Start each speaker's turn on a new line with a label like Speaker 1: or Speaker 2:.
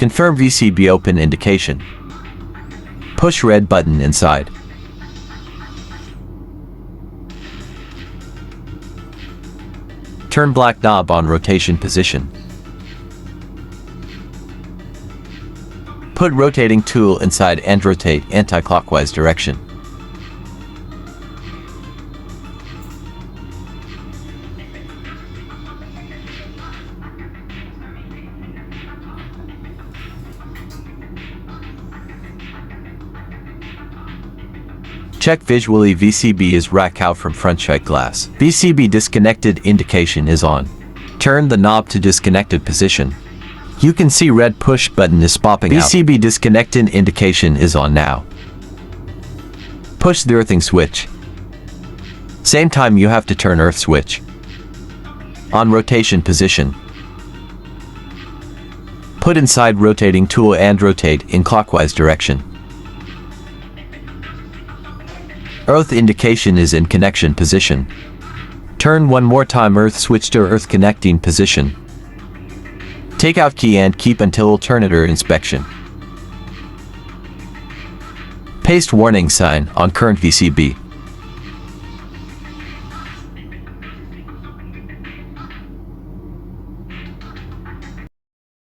Speaker 1: Confirm VCB open indication. Push red button inside. Turn black knob on rotation position. Put rotating tool inside and rotate anti-clockwise direction. Check visually VCB is rack out from front check glass. VCB disconnected indication is on. Turn the knob to disconnected position. You can see red push button is popping out. VCB disconnected indication is on now. Push the earthing switch. Same time you have to turn earth switch. On rotation position. Put inside rotating tool and rotate in clockwise direction. Earth indication is in connection position. Turn one more time earth switch to earth connecting position. Take out key and keep until alternator inspection. Paste warning sign on current VCB.